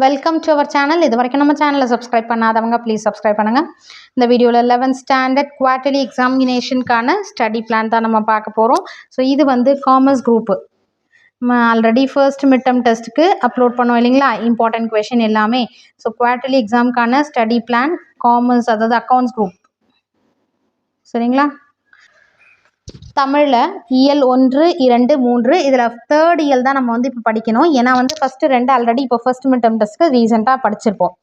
Welcome to our channel. இது வரைக்கும் நம்ம சேனலில் சப்ஸ்கிரைப் பண்ணாதவங்க ப்ளீஸ் சப்ஸ்கிரைப் பண்ணுங்கள். இந்த வீடியோவில் 11th ஸ்டாண்டர்ட் குவார்ட்டர்லி எக்ஸாமினேஷனுக்கான ஸ்டடி பிளான் தான் நம்ம பார்க்க போகிறோம். ஸோ இது வந்து commerce group. Already first mid term டெஸ்ட்டுக்கு அப்லோட் பண்ணோம் இல்லைங்களா, இம்பார்ட்டன்ட் கொஷின் எல்லாமே. ஸோ குவார்ட்டர்லி எக்ஸாமுக்கான ஸ்டடி பிளான் காமர்ஸ், அதாவது அக்கௌண்ட்ஸ் குரூப். சரிங்களா? தமிழில் இயல் 1, 2, 3 இதில் தேர்ட் இயல் தான் நம்ம வந்து இப்போ படிக்கணும். ஏன்னா வந்து ஃபஸ்ட்டு 2 ஆல்ரெடி இப்போ ஃபர்ஸ்ட் மிட் டர்ம் டெஸ்ட்டுக்கு ரீசெண்டாக படிச்சிருப்போம்.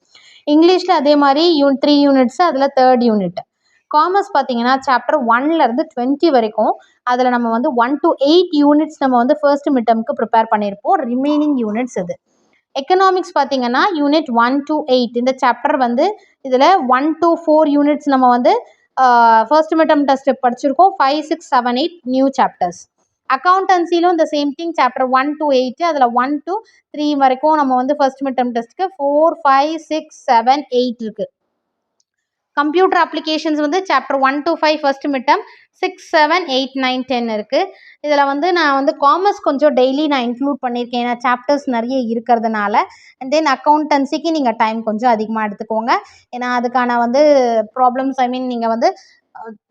இங்கிலீஷில் அதே மாதிரி 3 யூனிட்ஸு, அதில் தேர்ட் யூனிட். காமர்ஸ் பார்த்தீங்கன்னா சாப்டர் 1லேருந்து 20 வரைக்கும், அதில் நம்ம வந்து 1 to 8 யூனிட்ஸ் நம்ம வந்து ஃபர்ஸ்ட் மிட் டர்முக்கு ப்ரிப்பேர் பண்ணியிருப்போம். ரிமைனிங் யூனிட்ஸ் இது. எக்கனாமிக்ஸ் பார்த்தீங்கன்னா யூனிட் 1 to 8 இந்த சாப்டர் வந்து இதில் 1 to 4 யூனிட்ஸ் நம்ம வந்து ஃபர்ஸ்ட் மிட் டர்ம் டெஸ்ட் படிச்சிருக்கோம். 5, 6, 7, 8 நியூ சாப்டர்ஸ். அக்கௌண்டன்சிலும் இந்த சேம் திங், சாப்டர் 1 to 8 அதில் 1 to 3 வரைக்கும் நம்ம வந்து ஃபர்ஸ்ட் மிட் டர்ம் டெஸ்ட்டுக்கு 4, 5, 6, 7, 8 இருக்குது. கம்ப்யூட்டர் அப்ளிகேஷன்ஸ் வந்து chapter 1 to 5 first mid term, 6, 7, 8, 9, 10 இருக்குது. இதில் வந்து நான் வந்து காமர்ஸ் கொஞ்சம் டெய்லி நான் இன்க்ளூட் பண்ணியிருக்கேன், ஏன்னா சாப்டர்ஸ் நிறைய இருக்கிறதுனால. அண்ட் தென் அக்கௌண்டன்சிக்கு நீங்கள் டைம் கொஞ்சம் அதிகமாக எடுத்துக்கோங்க, ஏன்னா அதுக்கான வந்து ப்ராப்ளம்ஸ், நீங்கள் வந்து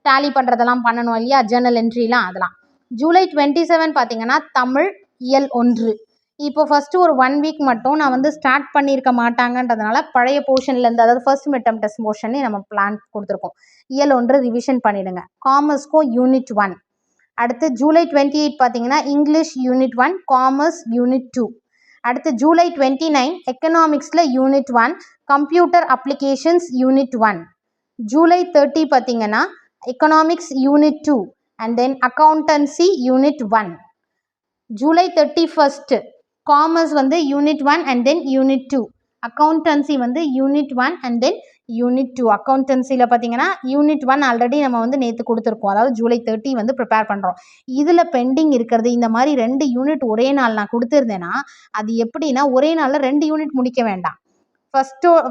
டேலி பண்ணுறதெல்லாம் பண்ணணும் இல்லையா, ஜேர்னல் என்ட்ரிலாம், அதெல்லாம். ஜூலை 27 பார்த்தீங்கன்னா தமிழ் இயல் 1. இப்போ ஃபஸ்ட்டு ஒரு 1 வீக் மட்டும் நான் வந்து ஸ்டார்ட் பண்ணியிருக்க மாட்டாங்கன்றதுனால பழைய போர்ஷன்லேருந்து, அதாவது ஃபர்ஸ்ட் மிட் டர்ம் டெஸ்ட் போர்ஷனே நம்ம பிளான் கொடுத்துருக்கோம். இயல் 1 ரிவிஷன் பண்ணிவிடுங்க. காமர்ஸ்க்கும் யூனிட் 1. அடுத்து ஜூலை 28 பார்த்தீங்கன்னா இங்கிலீஷ் யூனிட் 1, காமர்ஸ் யூனிட் 2. அடுத்து ஜூலை 29 எக்கனாமிக்ஸில் unit 1, computer applications unit 1. July 30 பார்த்தீங்கன்னா economics unit 2 and then accountancy unit 1. July 31 commerce வந்து unit 1 and then unit 2. Accountancy வந்து யூனிட் 1 அண்ட் தென் யூனிட் 2. அக்கௌண்டன்சியில் பார்த்தீங்கன்னா யூனிட் 1 ஆல்ரெடி நம்ம வந்து நேற்று கொடுத்துருக்கோம், அதாவது ஜூலை 30 வந்து ப்ரிப்பேர் பண்ணுறோம். இதில் பெண்டிங் இருக்கிறது இந்த மாதிரி 2 யூனிட் ஒரே நாள் நான் கொடுத்துருந்தேன்னா, அது எப்படின்னா ஒரே நாளில் 2 யூனிட் முடிக்க வேண்டாம்.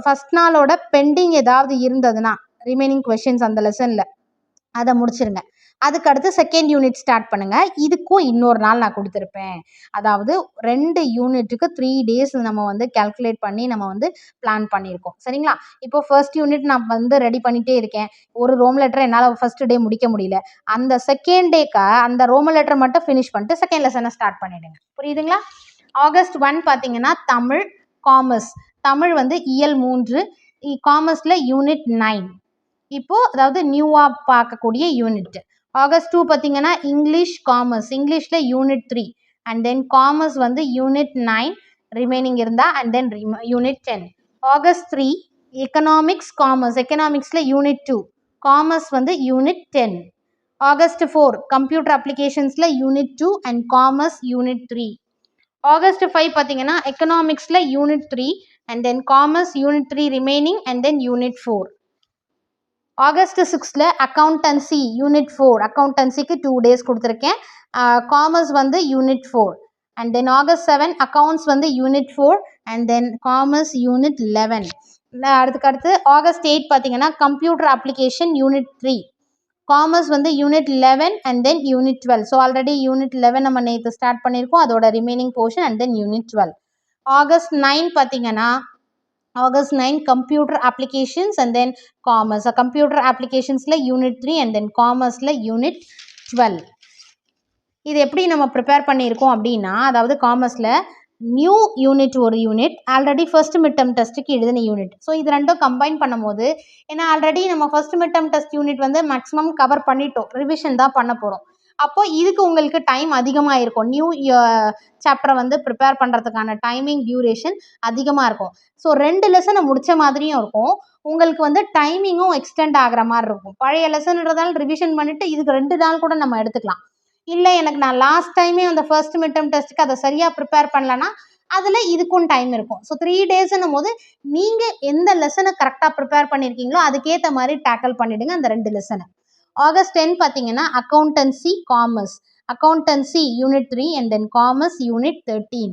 ஃபஸ்ட் நாளோட பெண்டிங் ஏதாவது இருந்ததுன்னா, ரிமைனிங் கொஷின்ஸ் அந்த லெசனில், அதை முடிச்சிருங்க. அதுக்கடுத்து செகண்ட் யூனிட் ஸ்டார்ட் பண்ணுங்கள். இதுக்கும் இன்னொரு நாள் நான் கொடுத்துருப்பேன். அதாவது 2 யூனிட்டுக்கு 3 days நம்ம வந்து கேல்குலேட் பண்ணி நம்ம வந்து பிளான் பண்ணியிருக்கோம். சரிங்களா? இப்போ ஃபர்ஸ்ட் யூனிட் நான் வந்து ரெடி பண்ணிகிட்டே இருக்கேன். ஒரு ரோம் லெட்டரை என்னால் ஃபர்ஸ்ட் டே முடிக்க முடியல. அந்த செகண்ட் டேக்கு அந்த ரோமன் லெட்டர் மட்டும் ஃபினிஷ் பண்ணிட்டு செகண்ட் லெசனை ஸ்டார்ட் பண்ணிவிடுங்க. புரியுதுங்களா? ஆகஸ்ட் 1 பார்த்தீங்கன்னா தமிழ், காமர்ஸ். தமிழ் வந்து இயல் 3, காமர்ஸில் யூனிட் 9. இப்போது அதாவது நியூவாக பார்க்கக்கூடிய யூனிட். ஆகஸ்ட் 2 பார்த்தீங்கன்னா இங்கிலீஷ், காமர்ஸ். இங்கிலீஷில் யூனிட் 3 அண்ட் தென் காமர்ஸ் வந்து யூனிட் 9 ரிமைனிங் இருந்தால் and then unit 10. August 3 economics, commerce. எக்கனாமிக்ஸில் யூனிட் 2, காமர்ஸ் வந்து யூனிட் 10. ஆகஸ்ட் 4 கம்ப்யூட்டர் அப்ளிகேஷன்ஸில் unit 2 and commerce unit 3. August 5 பார்த்தீங்கன்னா எக்கனாமிக்ஸில் unit 3 and then commerce unit 3 remaining and then unit 4. August 6 accountancy unit 4. அக்கௌண்டன்சிக்கு 2 days கொடுத்துருக்கேன். Commerce வந்து unit 4 and then August 7 accounts வந்து unit 4 and then commerce unit 11. அடுத்து August 8 பார்த்தீங்கன்னா computer application unit 3, commerce வந்து unit 11 and then unit 12. So already unit 11 நம்ம நேற்று start பண்ணியிருக்கோம், அதோட remaining portion and then unit 12. August 9 பார்த்தீங்கன்னா August 9 computer applications and then commerce. Computer அப்ளிகேஷன்ஸில் unit 3 and then காமர்ஸில் யூனிட் 12. இது எப்படி நம்ம ப்ரிப்பேர் பண்ணியிருக்கோம் அப்படின்னா, அதாவது காமர்ஸில் நியூ யூனிட் ஒரு unit, already first mid term டெஸ்ட்டுக்கு எழுதின யூனிட். ஸோ இது ரெண்டும் கம்பைன் பண்ணும்போது, ஏன்னா ஆல்ரெடி நம்ம first mid term test unit வந்து மேக்ஸிமம் கவர் பண்ணிட்டோம், ரிவிஷன் தான் பண்ண போகிறோம். அப்போ இதுக்கு உங்களுக்கு டைம் அதிகமாக இருக்கும். நியூ சாப்டரை வந்து ப்ரிப்பேர் பண்ணுறதுக்கான டைமிங் டியூரேஷன் அதிகமாக இருக்கும். ஸோ 2 லெசனை முடித்த மாதிரியும் இருக்கும், உங்களுக்கு வந்து டைமிங்கும் எக்ஸ்டெண்ட் ஆகிற மாதிரி இருக்கும். பழைய லெசன்றதால ரிவிஷன் பண்ணிவிட்டு இதுக்கு 2 நாள் கூட நம்ம எடுத்துக்கலாம். இல்லை எனக்கு நான் லாஸ்ட் டைமே அந்த ஃபர்ஸ்ட் மிட் டர்ம் டெஸ்ட்டுக்கு அதை சரியாக ப்ரிப்பேர் பண்ணலன்னா அதில் இதுக்கும் டைம் இருக்கும். ஸோ 3 daysன்னும் போது நீங்கள் எந்த லெசனை கரெக்டாக ப்ரிப்பேர் பண்ணியிருக்கீங்களோ அதுக்கேற்ற மாதிரி டேக்கிள் பண்ணிவிடுங்க அந்த 2 லெசனை. ஆகஸ்ட் 10 பார்த்தீங்கன்னா accountancy, commerce. Accountancy unit 3 and then commerce unit 13.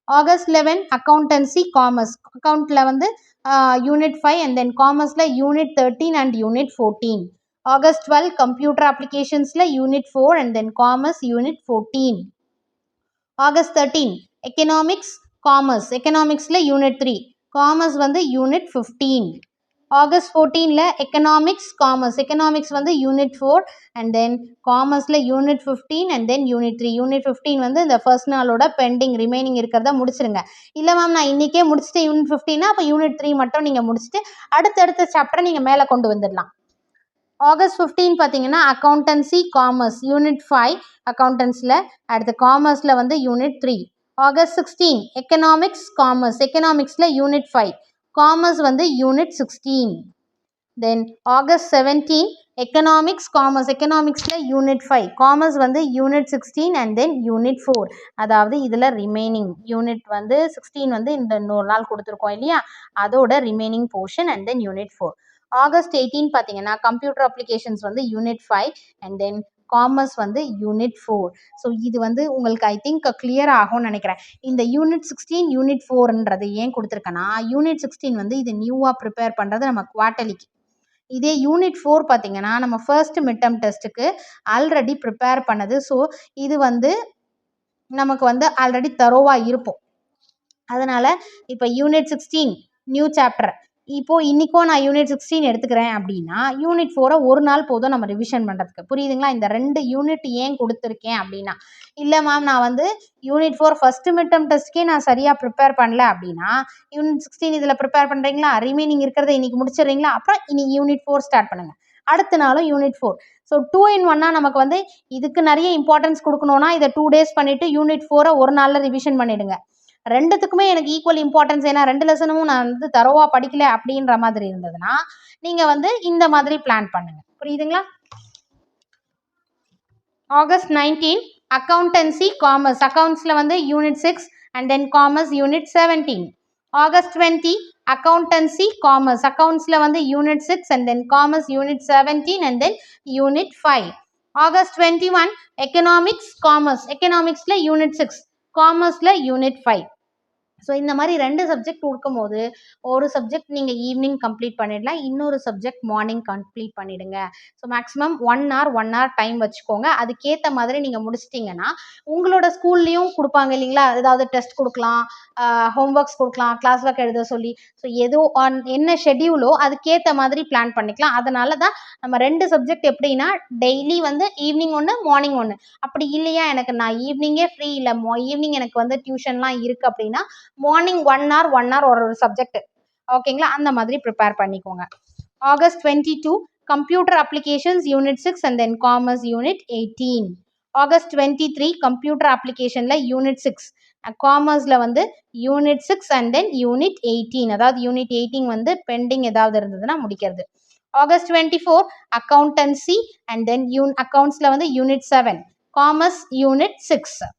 August 11 accountancy, commerce. அக்கௌண்ட்டில் வந்து யூனிட் 5 அண்ட் தென் காமர்ஸில் unit 13 and unit 14. August 12 computer அப்ளிகேஷன்ஸில் unit 4 and then commerce unit 14. August 13 economics, commerce. எக்கனாமிக்ஸில் யூனிட் 3, காமர்ஸ் வந்து யூனிட் 15. ஆகஸ்ட் 14ல economics commerce, economics வந்து unit 4 and then காமர்ஸில் unit 15 and then unit 3. Unit 15 வந்து இந்த first நாளோட பெண்டிங் ரிமைனிங் இருக்கிறத முடிச்சிருங்க. இல்லை மேம் நான் இன்றைக்கே முடிச்சுட்டு யூனிட் 15னா அப்போ யூனிட் 3 மட்டும் நீங்கள் முடிச்சுட்டு அடுத்தடுத்த சாப்டரை நீங்கள் மேலே கொண்டு வந்துடலாம். ஆகஸ்ட் 15 பார்த்தீங்கன்னா அக்கௌண்டன்சி காமர்ஸ் யூனிட் 5 அக்கௌண்டன்ஸில், அடுத்து காமர்ஸில் வந்து யூனிட் 3. ஆகஸ்ட் 16 எக்கனாமிக்ஸ் காமர்ஸ், எக்கனாமிக்ஸில் யூனிட் 5, காமர்ஸ் வந்து unit 16. Then August 17 economics commerce, எக்கனாமிக்ஸில் யூனிட் 5, காமர்ஸ் வந்து யூனிட் 16 அண்ட் தென் யூனிட் 4. அதாவது இதில் ரிமைனிங் யூனிட் வந்து 16 வந்து இந்த இன்னொரு நாள் கொடுத்துருக்கோம் இல்லையா, அதோட remaining portion and then unit 4. August 18 பார்த்தீங்கன்னா கம்ப்யூட்டர் அப்ளிகேஷன்ஸ் வந்து யூனிட் 5 அண்ட் தென் காமர்ஸ் வந்து யூனிட் 4. ஸோ இது வந்து உங்களுக்கு ஐ திங்க் கிளியர் ஆகும்னு நினைக்கிறேன். இந்த யூனிட் 16 யூனிட் 4ன்றது ஏன் கொடுத்துருக்கேன்னா, யூனிட் 16 வந்து இது நியூவாக ப்ரிப்பேர் பண்ணுறது நம்ம குவார்ட்டர்லிக்கு. இதே யூனிட் 4 பார்த்தீங்கன்னா நம்ம ஃபர்ஸ்ட் மிட் டர்ம் டெஸ்ட்டுக்கு ஆல்ரெடி ப்ரிப்பேர் பண்ணது. ஸோ இது வந்து நமக்கு வந்து ஆல்ரெடி தரோவாக இருப்போம். அதனால் இப்போ யூனிட் 16 நியூ சாப்டர், இப்போது இன்றைக்கோ நான் யூனிட் 16 எடுத்துக்கிறேன் அப்படின்னா யூனிட் 4 ஒரு நாள் போதும் நம்ம ரிவிஷன் பண்ணுறதுக்கு. புரியுதுங்களா? இந்த 2 யூனிட் ஏன் கொடுத்துருக்கேன் அப்படின்னா, இல்லை மேம் நான் வந்து யூனிட் 4 ஃபஸ்ட்டு மிட் டர்ம் டெஸ்ட்கே நான் சரியாக ப்ரிப்பேர் பண்ணல அப்படின்னா யூனிட் 16 இதில் ப்ரிப்பேர் பண்ணுறீங்களா, ரிமைனிங் இருக்கிறத இன்றைக்கி முடிச்சிடுறீங்களா, அப்புறம் இனி யூனிட் 4 ஸ்டார்ட் பண்ணுங்கள், அடுத்த நாளும் யூனிட் 4. ஸோ 2 in 1 நமக்கு வந்து இதுக்கு நிறைய இம்பார்ட்டன்ஸ் கொடுக்கணுன்னா இதை 2 days பண்ணிவிட்டு யூனிட் 4 ஒரு நாளில் ரிவிஷன் பண்ணிவிடுங்க. ரெண்டுத்துக்குமே எனக்கு ஈக்குவல் இம்பார்ட்டன்ஸ், ஏன்னா 2 லெசனும் நான் வந்து தரோவா படிக்கல அப்படின்ற மாதிரி இருந்ததுன்னா நீங்கள் வந்து இந்த மாதிரி பிளான் பண்ணுங்க. புரியுதுங்களா? ஆகஸ்ட் 19 அக்கௌண்டன்சி காமர்ஸ், அக்கௌண்ட்ஸில் வந்து unit 6 and then commerce unit 17. August 20 accountancy commerce, அக்கௌண்ட்ஸில் வந்து unit 6 and then commerce unit 17 and then unit 5. August 21 economics commerce, எக்கனாமிக்ஸில் யூனிட் 6, காமர்ஸில் யூனிட் 5. ஸோ இந்த மாதிரி 2 சப்ஜெக்ட் கொடுக்கும்போது ஒரு சப்ஜெக்ட் நீங்கள் ஈவினிங் கம்ப்ளீட் பண்ணிடலாம், இன்னொரு சப்ஜெக்ட் மார்னிங் கம்ப்ளீட் பண்ணிவிடுங்க. ஸோ மேக்ஸிமம் 1 hour டைம் வச்சுக்கோங்க. அதுக்கேற்ற மாதிரி நீங்கள் முடிச்சிட்டிங்கன்னா உங்களோட ஸ்கூல்லேயும் கொடுப்பாங்க இல்லைங்களா, ஏதாவது டெஸ்ட் கொடுக்கலாம், ஹோம்ஒர்க்ஸ் கொடுக்கலாம், கிளாஸ் ஒர்க் எழுத சொல்லி. ஸோ எதோ என்ன ஷெட்யூலோ அதுக்கேற்ற மாதிரி பிளான் பண்ணிக்கலாம். அதனால தான் நம்ம 2 சப்ஜெக்ட் எப்படின்னா டெய்லி வந்து ஈவினிங் ஒன்று மார்னிங் ஒன்று. அப்படி இல்லையா எனக்கு நான் ஈவினிங்கே ஃப்ரீ இல்லை, ஈவினிங் எனக்கு வந்து டியூஷன்லாம் இருக்குது அப்படின்னா மார்னிங் 1 hour ஒரு சப்ஜெக்ட். ஓகேங்களா? அந்த மாதிரி ப்ரிப்பேர் பண்ணிக்கோங்க. August 22 computer applications unit 6 and then commerce unit 18. August 23 computer அப்ளிகேஷனில் யூனிட் 6, காமர்ஸில் வந்து யூனிட் 6 அண்ட் தென் யூனிட் 18. அதாவது யூனிட் 18 வந்து பெண்டிங் ஏதாவது இருந்ததுன்னா முடிக்கிறது. ஆகஸ்ட் 24 அக்கௌண்டன்சி அண்ட் தென் அக்கௌண்ட்ஸில் வந்து unit 7, commerce unit 6.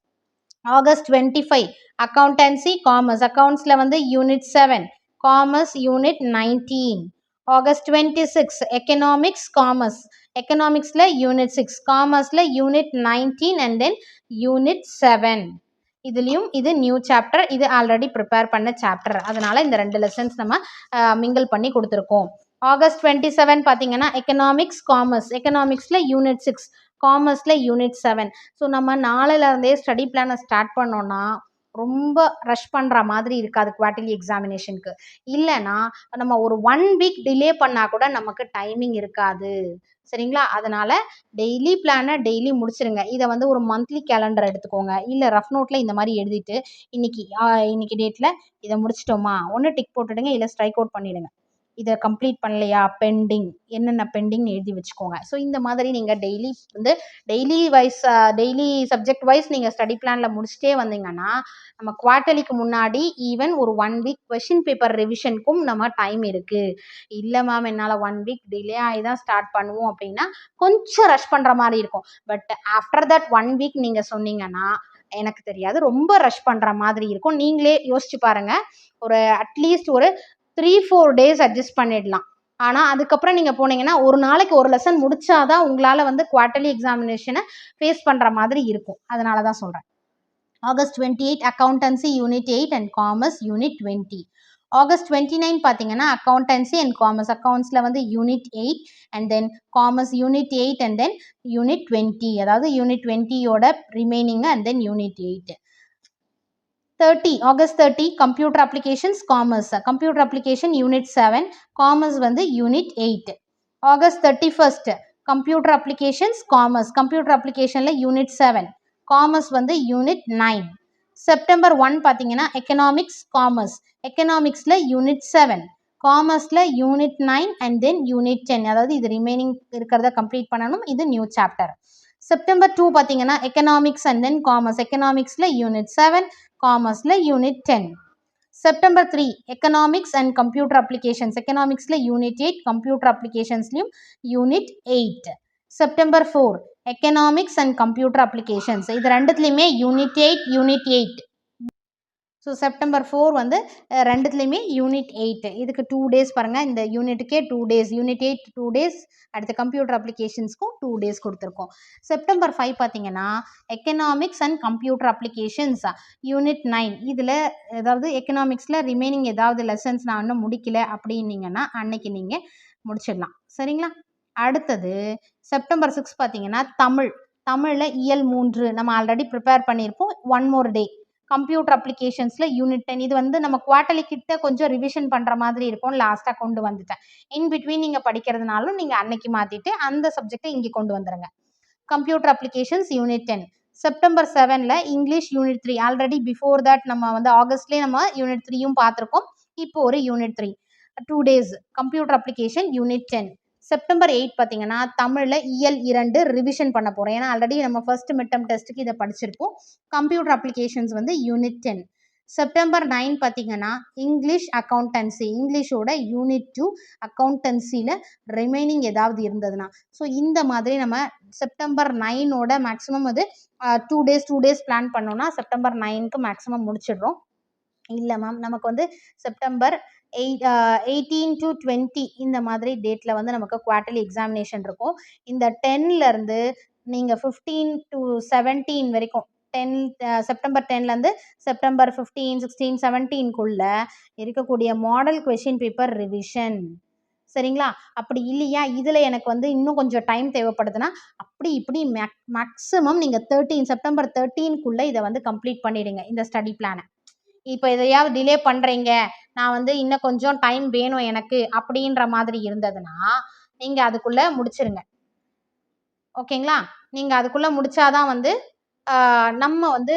August 25 accountancy commerce, அக்கௌண்ட்ஸில் வந்து unit 7, commerce unit 19. August 26 economics commerce, எக்கனாமிக்ஸில் யூனிட் 6, காமர்ஸில் யூனிட் 19 அண்ட் தென் யூனிட் 7. இதுலேயும் இது நியூ சாப்டர், இது ஆல்ரெடி ப்ரிப்பேர் பண்ண சாப்டர், அதனால் இந்த 2 லெசன்ஸ் நம்ம மிங்கிள் பண்ணி கொடுத்துருக்கோம். ஆகஸ்ட் 27 பார்த்தீங்கன்னா எக்கனாமிக்ஸ் காமர்ஸ், எக்கனாமிக்ஸில் யூனிட் 6, காமர்ஸில் யூனிட் 7. ஸோ நம்ம நாளையிலேருந்தே ஸ்டடி பிளானை ஸ்டார்ட் பண்ணோன்னா ரொம்ப ரஷ் பண்ணுற மாதிரி இருக்காது குவார்ட்டர்லி எக்ஸாமினேஷனுக்கு. இல்லைன்னா நம்ம ஒரு 1 week டிலே பண்ணால் கூட நமக்கு டைமிங் இருக்காது. சரிங்களா? அதனால் டெய்லி பிளானை டெய்லி முடிச்சிருங்க. இதை வந்து ஒரு மந்த்லி கேலண்டர் எடுத்துக்கோங்க, இல்லை ரஃப் நோட்டில் இந்த மாதிரி எழுதிட்டு இன்னைக்கு டேட்டில் இதை முடிச்சிட்டோமா ஒன்று டிக் போட்டுடுங்க, இல்லை ஸ்ட்ரைக் அவுட் பண்ணிவிடுங்க. இதை கம்ப்ளீட் பண்ணலையா, பெண்டிங் என்னென்ன பெண்டிங்னு எழுதி வச்சுக்கோங்க. ஸோ இந்த மாதிரி நீங்கள் டெய்லி வந்து டெய்லி சப்ஜெக்ட் வைஸ் நீங்கள் ஸ்டடி பிளானில் முடிச்சுட்டே வந்தீங்கன்னா நம்ம குவார்ட்டர்லிக்கு முன்னாடி ஈவன் ஒரு 1 week கொஷின் பேப்பர் ரிவிஷனுக்கும் நம்ம டைம் இருக்குது. இல்லை மேம் என்னால் 1 week டிலே ஆகி தான் ஸ்டார்ட் பண்ணுவோம் அப்படின்னா கொஞ்சம் ரஷ் பண்ணுற மாதிரி இருக்கும். பட் ஆஃப்டர் தட் 1 week நீங்கள் சொன்னீங்கன்னா எனக்கு தெரியாது, ரொம்ப ரஷ் பண்ணுற மாதிரி இருக்கும். நீங்களே யோசிச்சு பாருங்கள், ஒரு அட்லீஸ்ட் ஒரு 3-4 days அட்ஜஸ்ட் பண்ணிடலாம். ஆனால் அதுக்கப்புறம் நீங்கள் போனீங்கன்னா ஒரு நாளைக்கு ஒரு லெசன் முடிச்சாதான் உங்களால் வந்து குவார்ட்டர்லி எக்ஸாமினேஷனை ஃபேஸ் பண்ணுற மாதிரி இருக்கும். அதனால தான் சொல்கிறேன். August 28 accountancy unit 8 and commerce unit 20. August 29 பார்த்தீங்கன்னா அக்கௌண்டன்சி அண்ட் காமர்ஸ், அக்கௌண்ட்ஸில் வந்து unit 8 and then commerce unit 8 and then unit 20. அதாவது யூனிட் 20யோட remaining and then unit 8. August 30 computer applications commerce, computer application unit 7, commerce வந்து unit 8. August 31st computer applications commerce, computer applicationல unit 7, commerce வந்து unit 9. September 1 பார்த்தீங்கன்னா economics commerce, economicsல unit 7, commerceல unit 9 and then unit 10. அதாவது இது remaining இருக்கிறத complete பண்ணணும், இது new chapter. September 2 பார்த்தீங்கன்னா economics and then commerce, economicsல unit 7, commerceல unit 10. September 3 economics and computer applications, economicsல unit 8, computer applicationsலயும் unit 8. September 4 economics and computer applications, இது ரெண்டுத்துலையுமே unit 8 unit 8. So September 4 வந்து ரெண்டுத்துலேயுமே unit 8. இதுக்கு 2 days பாருங்கள், இந்த யூனிட்டுக்கே 2 டேஸ், யூனிட் 8 2 டேஸ், அடுத்த computer அப்ளிகேஷன்ஸ்க்கும் 2 days கொடுத்துருக்கோம். September 5 பார்த்தீங்கன்னா economics and computer applications unit 9. இதில் ஏதாவது எக்கனாமிக்ஸில் ரிமைனிங் ஏதாவது லெசன்ஸ் நான் இன்னும் முடிக்கல அப்படின்னீங்கன்னா அன்னைக்கு நீங்கள் முடிச்சிடலாம். சரிங்களா? அடுத்தது செப்டம்பர் 6 பார்த்தீங்கன்னா தமிழில் இயல் 3 நம்ம ஆல்ரெடி ப்ரிப்பேர் பண்ணியிருப்போம். 1 more டே கம்ப்யூட்டர் அப்ளிகேஷன்ஸில் யூனிட் 10. இது வந்து நம்ம குவார்ட்டர்லி கிட்ட கொஞ்சம் ரிவிஷன் பண்ணுற மாதிரி இருக்கும், லாஸ்ட்டாக கொண்டு வந்துட்டேன். இன் பிட்வீன் நீங்கள் படிக்கிறதுனாலும் நீங்கள் அன்னைக்கு மாற்றிட்டு அந்த சப்ஜெக்டை இங்கே கொண்டு வந்துடுங்க. Computer applications unit 10. செப்டம்பர் 7ல் English unit 3. Already before that நம்ம வந்து ஆகஸ்ட்லேயே நம்ம யூனிட் 3யும் பார்த்துருக்கோம். இப்போ ஒரு unit 3 2 days computer application unit 10. September 8 பார்த்தீங்கன்னா தமிழில் இயல் 2 ரிவிஷன் பண்ண போகிறோம். ஏன்னா ஆல்ரெடி நம்ம ஃபர்ஸ்ட் மிட் டர்ம் டெஸ்ட்டுக்கு இதை படிச்சிருப்போம். கம்ப்யூட்டர் அப்ளிகேஷன்ஸ் வந்து யூனிட் 10. செப்டம்பர் 9 பார்த்தீங்கன்னா இங்கிலீஷ் அக்கௌண்டன்சி, இங்கிலீஷோட யூனிட் 2 அக்கௌண்டன்சியில் ரிமைனிங் ஏதாவது இருந்ததுன்னா, ஸோ இந்த மாதிரி நம்ம செப்டம்பர் 9ஓட மேக்ஸிமம் அது 2 டேஸ் பிளான் பண்ணோன்னா செப்டம்பர் 9க்கு மேக்ஸிமம் முடிச்சிடுறோம். இல்லை மேம் நமக்கு வந்து செப்டம்பர் 18 to 20 இந்த மாதிரி டேட்டில் வந்து நமக்கு குவார்ட்டர்லி எக்ஸாமினேஷன் இருக்கும். இந்த 10லேருந்து நீங்கள் 15 to 17 வரைக்கும், செப்டம்பர் 10லேருந்து செப்டம்பர் 15 16 17க்குள்ளே இருக்கக்கூடிய மாடல் கொஷின் பேப்பர் ரிவிஷன். சரிங்களா? அப்படி இல்லையா இதில் எனக்கு வந்து இன்னும் கொஞ்சம் டைம் தேவைப்படுதுன்னா அப்படி இப்படி மேக்ஸிமம் நீங்கள் செப்டம்பர் 13க்குள்ளே இதை வந்து கம்ப்ளீட் பண்ணிடுங்க இந்த ஸ்டடி பிளானை. இப்போ எதையாவது டிலே பண்ணுறீங்க, நான் வந்து இன்னும் கொஞ்சம் டைம் வேணும் எனக்கு அப்படின்ற மாதிரி இருந்ததுன்னா நீங்கள் அதுக்குள்ளே முடிச்சிருங்க. ஓகேங்களா? நீங்கள் அதுக்குள்ளே முடிச்சாதான் வந்து நம்ம வந்து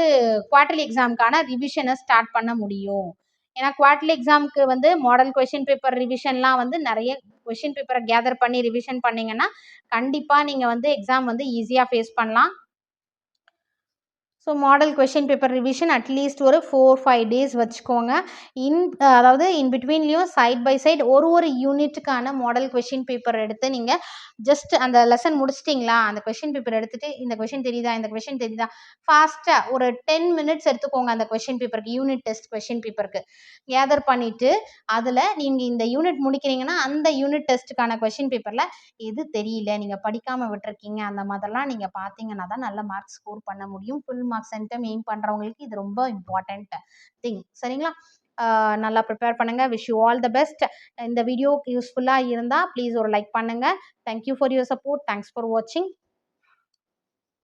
குவார்ட்டர்லி எக்ஸாமுக்கான ரிவிஷனை ஸ்டார்ட் பண்ண முடியும். ஏன்னா குவார்ட்டர்லி எக்ஸாமுக்கு வந்து மாடல் கொஷின் பேப்பர் ரிவிஷன்லாம் வந்து நிறைய கொஷின் பேப்பரை கேதர் பண்ணி ரிவிஷன் பண்ணிங்கன்னா கண்டிப்பாக நீங்கள் வந்து எக்ஸாம் வந்து ஈஸியாக ஃபேஸ் பண்ணலாம். So model question paper revision at least ஒரு 4-5 டேஸ் வச்சுக்கோங்க. அதாவது இன் பிட்வீன்லேயும் சைட் பை சைட் ஒரு யூனிட்டுக்கான மாடல் கொஷின் பேப்பர் எடுத்து நீங்கள் ஜஸ்ட் அந்த லெசன் முடிச்சிட்டிங்களா, அந்த கொஷின் பேப்பர் எடுத்துகிட்டு இந்த கொஷின் தெரியுதா ஃபாஸ்ட்டாக ஒரு 10 minutes எடுத்துக்கோங்க. அந்த கொஷின் பேப்பருக்கு, யூனிட் டெஸ்ட் கொஷின் பேப்பருக்கு கேதர் பண்ணிவிட்டு அதில் நீங்கள் இந்த யூனிட் முடிக்கிறீங்கன்னா அந்த யூனிட் டெஸ்ட்டுக்கான கொஷின் பேப்பரில் எது தெரியல, நீங்கள் படிக்காமல் விட்டுருக்கீங்க, அந்த மாதிரிலாம் நீங்கள் பார்த்தீங்கன்னா தான் நல்ல மார்க் ஸ்கோர் பண்ண முடியும். ஃபுல் மார்க்ஸ் சென்டம் எய்ம் பண்ணுறவங்களுக்கு இது ரொம்ப இம்பார்ட்டண்ட் திங். சரிங்களா? நல்லா ப்ரிப்பேர் பண்ணுங்கள். Wish you all the best. இந்த வீடியோ யூஸ்ஃபுல்லாக இருந்தால் ப்ளீஸ் ஒரு லைக் பண்ணுங்கள். Thank you for your support. Thanks for வாட்சிங்.